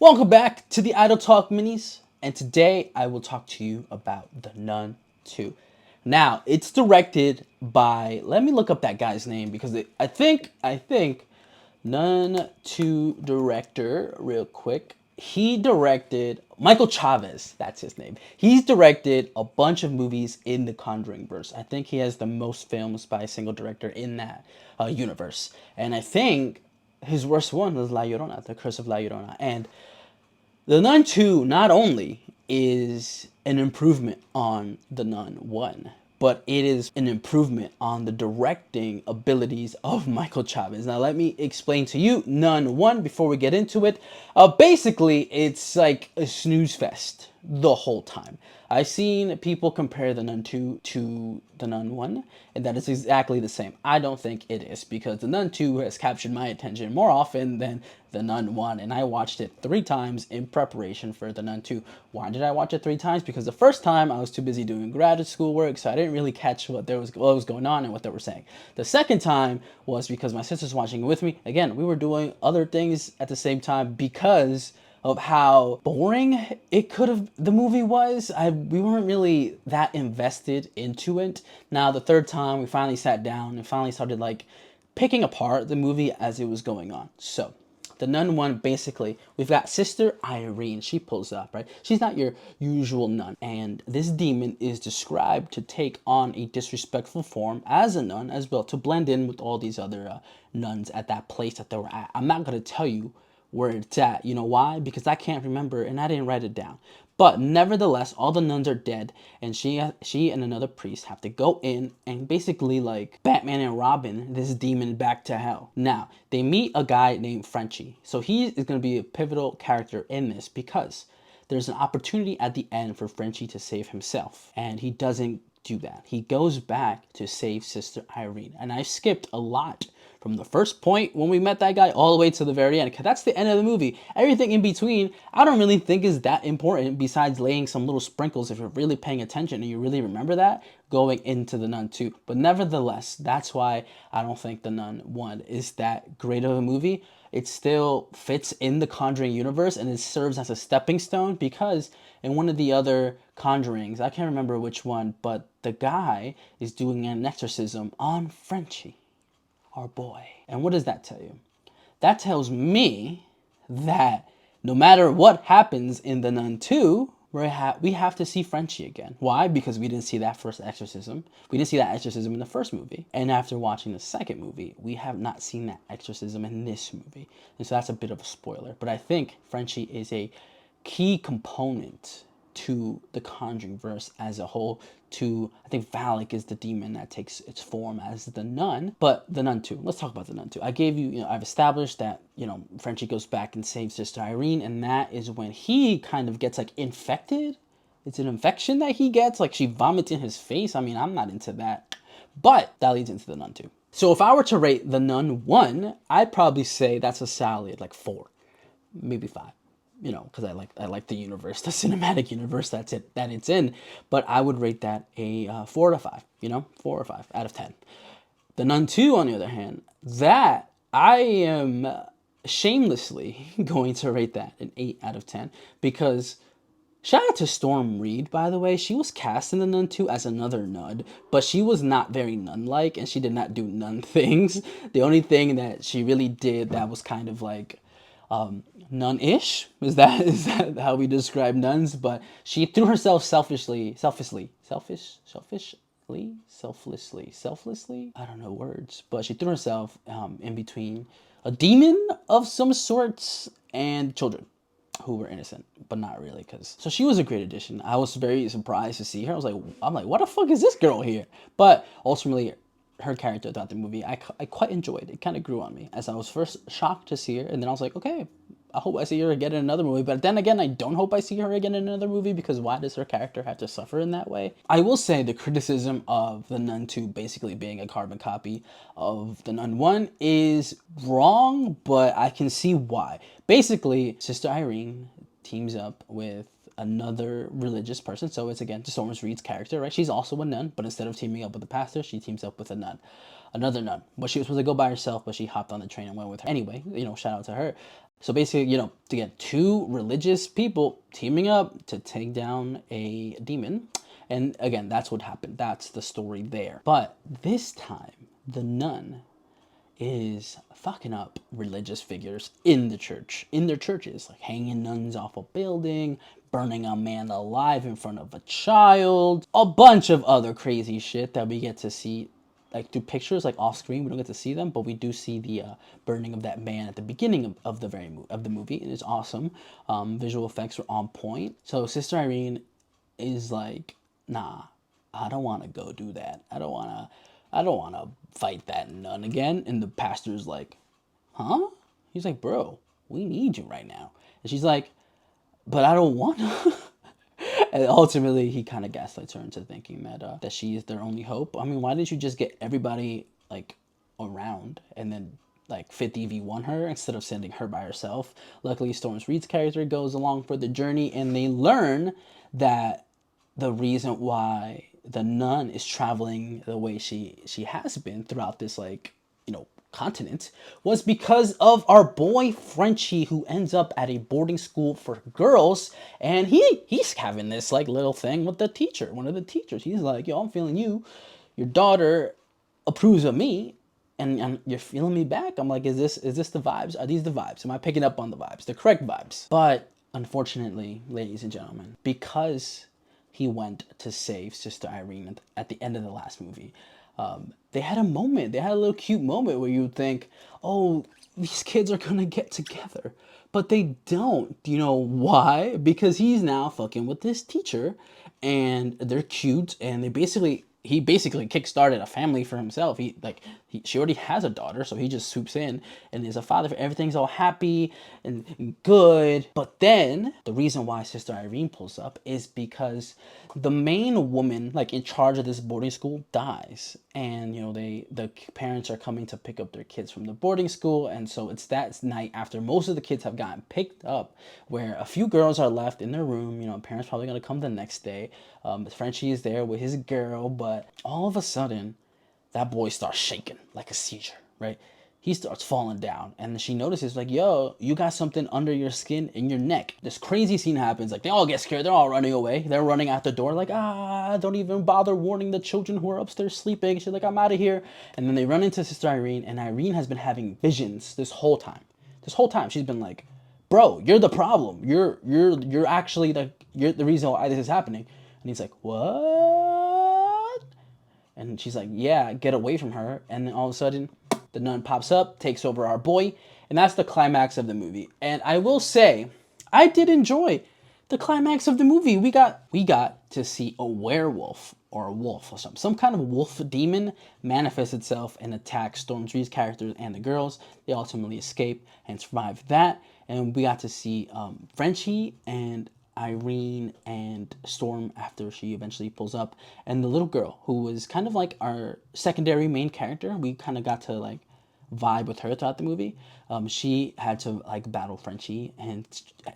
Welcome back to the Idle Talk Minis, and today I will talk to you about the Nun 2. Now, it's directed by, let me look up that guy's name because I think Nun 2 director, real quick. He directed Michael Chavez, that's his name. He's directed a bunch of movies in the Conjuring verse. I think he has the most films by a single director in that universe. And I think his worst one was La Llorona, The Curse of La Llorona. And the Nun 2 not only is an improvement on the Nun 1, but it is an improvement on the directing abilities of Michael Chavez. Now let me explain to you Nun 1 before we get into it. Basically, it's like a snooze fest the whole time. I've seen people compare the Nun 2 to the Nun 1, and that is exactly the same. I don't think it is, because the Nun 2 has captured my attention more often than the Nun 1, and I watched it 3 times in preparation for the Nun 2. Why did I watch it 3 times? Because the first time I was too busy doing graduate school work, so I didn't really catch what was going on and what they were saying. The second time was because my sister's watching it with me. Again, we were doing other things at the same time because of how boring the movie was. We weren't really that invested into it. Now the third time we finally sat down and finally started like picking apart the movie as it was going on. So the Nun 1, basically, we've got Sister Irene. She pulls up, right? She's not your usual nun. And this demon is described to take on a disrespectful form as a nun as well, to blend in with all these other nuns at that place that they were at. I'm not going to tell you where it's at. You know why? Because I can't remember and I didn't write it down. But nevertheless, all the nuns are dead, and she and another priest have to go in and basically like Batman and Robin this demon back to hell. Now, they meet a guy named Frenchie. So he is going to be a pivotal character in this because there's an opportunity at the end for Frenchie to save himself, and he doesn't do that. He goes back to save Sister Irene. And I skipped a lot from the first point when we met that guy all the way to the very end, because that's the end of the movie. Everything in between, I don't really think is that important besides laying some little sprinkles if you're really paying attention and you really remember that going into the Nun 2. But nevertheless, that's why I don't think the Nun 1 is that great of a movie. It still fits in the Conjuring universe and it serves as a stepping stone, because in one of the other Conjurings, I can't remember which one, but the guy is doing an exorcism on Frenchie, our boy. And what does that tell you? That tells me that no matter what happens in the Nun 2, we have to see Frenchie again. Why? Because we didn't see that first exorcism. We didn't see that exorcism in the first movie. And after watching the second movie, we have not seen that exorcism in this movie. And so that's a bit of a spoiler. But I think Frenchie is a key component to the Conjuring verse as a whole. I think Valak is the demon that takes its form as the nun. But the Nun 2, let's talk about the Nun 2. I gave you, I've established that, Frenchie goes back and saves Sister Irene, and that is when he kind of gets like infected. It's an infection that he gets, like she vomits in his face. I mean, I'm not into that, but that leads into the Nun 2. So if I were to rate the Nun 1, I'd probably say that's a solid like 4, maybe 5. Because I like the universe, the cinematic universe that it's in. But I would rate that a 4 to 5. 4 or 5 out of 10. The Nun 2, on the other hand, that I am shamelessly going to rate that an 8 out of 10, because shout out to Storm Reed, by the way. She was cast in the Nun 2 as another nun, but she was not very nun-like, and she did not do nun things. The only thing that she really did that was kind of like nun-ish, is that how we describe nuns? But she threw herself selflessly, I don't know words, but she threw herself in between a demon of some sorts and children who were innocent, but not really. So she was a great addition. I was very surprised to see her. I'm like, what the fuck is this girl here? But ultimately, her character throughout the movie, I quite enjoyed. It kind of grew on me as I was first shocked to see her, and then I was like, okay, I hope I see her again in another movie. But then again, I don't hope I see her again in another movie, because why does her character have to suffer in that way? I will say the criticism of the Nun 2 basically being a carbon copy of the Nun 1 is wrong, but I can see why. Basically, Sister Irene teams up with another religious person. So it's again Storm Reed's character, right? She's also a nun, but instead of teaming up with the pastor, she teams up with a nun, another nun. But she was supposed to go by herself, but she hopped on the train and went with her. Anyway, shout out to her. So basically, to get two religious people teaming up to take down a demon. And again, that's what happened. That's the story there. But this time, the nun is fucking up religious figures in the church, in their churches, like hanging nuns off a building, burning a man alive in front of a child, a bunch of other crazy shit that we get to see like through pictures, like off screen. We don't get to see them, but we do see the burning of that man at the beginning of the movie. It is awesome. Visual effects are on point. So Sister Irene is like, nah, I don't want to go do that. I don't want to fight that nun again. And the pastor's like, huh? He's like, bro, we need you right now. And she's like, but I don't want to. And ultimately, he kind of gaslights her into thinking that she is their only hope. I mean, why didn't you just get everybody like around and then like 50v1 her instead of sending her by herself? Luckily, Storm Reed's character goes along for the journey, and they learn that the reason why the nun is traveling the way she has been throughout this continent was because of our boy Frenchie, who ends up at a boarding school for girls, and he's having this like little thing with the teacher, one of the teachers. He's like, yo, I'm feeling you, your daughter approves of me, and you're feeling me back. I'm like, is this the vibes? Are these the vibes? Am I picking up on the vibes, the correct vibes? But unfortunately, ladies and gentlemen, because he went to save Sister Irene at the end of the last movie, they had a moment. They had a little cute moment where you think, oh, these kids are going to get together. But they don't. Do you know why? Because he's now fucking with this teacher, and they're cute, and he basically kickstarted a family for himself. She already has a daughter, so he just swoops in and is a father. Everything's all happy and good. But then the reason why Sister Irene pulls up is because the main woman, like in charge of this boarding school, dies, and the parents are coming to pick up their kids from the boarding school, and so it's that night after most of the kids have gotten picked up, where a few girls are left in their room. Parents probably gonna come the next day. Frenchie is there with his girl, but all of a sudden, that boy starts shaking like a seizure, right? He starts falling down, and she notices, like, yo, you got something under your skin in your neck. This crazy scene happens. Like, they all get scared. They're all running away. They're running out the door, like, don't even bother warning the children who are upstairs sleeping. She's like, I'm out of here. And then they run into Sister Irene, and Irene has been having visions this whole time. This whole time, she's been like, bro, you're the problem. You're actually you're the reason why this is happening. And he's like, what? And she's like, yeah, get away from her. And then all of a sudden, the nun pops up, takes over our boy, and that's the climax of the movie. And I will say, I did enjoy the climax of the movie. We got to see a werewolf or a wolf or something. Some kind of wolf demon manifests itself and attacks Storm Reed's characters and the girls. They ultimately escape and survive that. And we got to see Frenchie and Irene and Storm after she eventually pulls up, and the little girl who was kind of like our secondary main character. We kind of got to like vibe with her throughout the movie. She had to like battle Frenchie and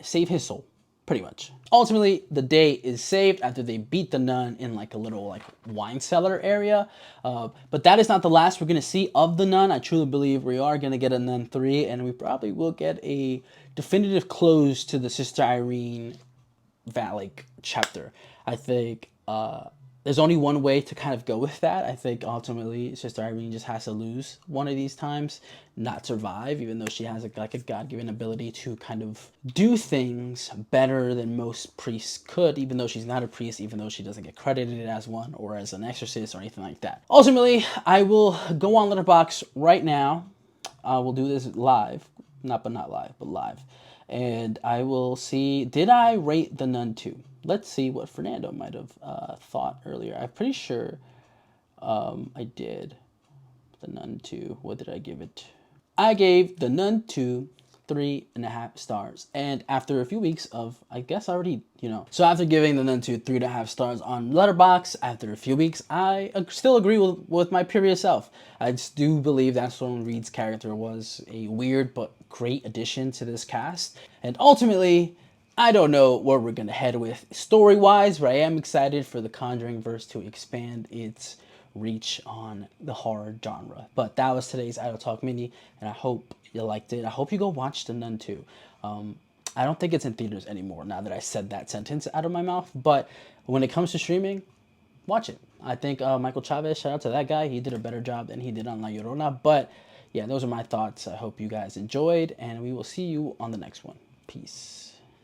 save his soul, pretty much. Ultimately, the day is saved after they beat the nun in like a little like wine cellar area. But that is not the last we're gonna see of the nun. I truly believe we are gonna get a Nun 3, and we probably will get a definitive close to the Sister Irene chapter. I think there's only one way to kind of go with that. I think ultimately Sister Irene just has to lose one of these times, not survive, even though she has a God-given ability to kind of do things better than most priests could, even though she's not a priest, even though she doesn't get credited as one or as an exorcist or anything like that. Ultimately, I will go on Letterboxd right now. We'll do this live, not live, but live. And I will see, did I rate The Nun 2? Let's see what Fernando might have thought earlier. I'm pretty sure I did. The Nun 2, what did I give it? I gave The Nun 2 3.5 stars. And after a few weeks of, I guess already, so after giving The Nun 2 3.5 stars on Letterboxd, after a few weeks, I still agree with my previous self. I just do believe that Storm Reed's character was a weird but great addition to this cast. And ultimately, I don't know where we're gonna head with story wise, but I am excited for the Conjuring verse to expand its reach on the horror genre. But that was today's Idle Talk Mini, and I hope you liked it. I hope you go watch The Nun too. I don't think it's in theaters anymore now that I said that sentence out of my mouth, but when it comes to streaming, watch it. I think Michael Chavez, shout out to that guy. He did a better job than he did on La Llorona. But yeah, those are my thoughts. I hope you guys enjoyed, and we will see you on the next one. Peace.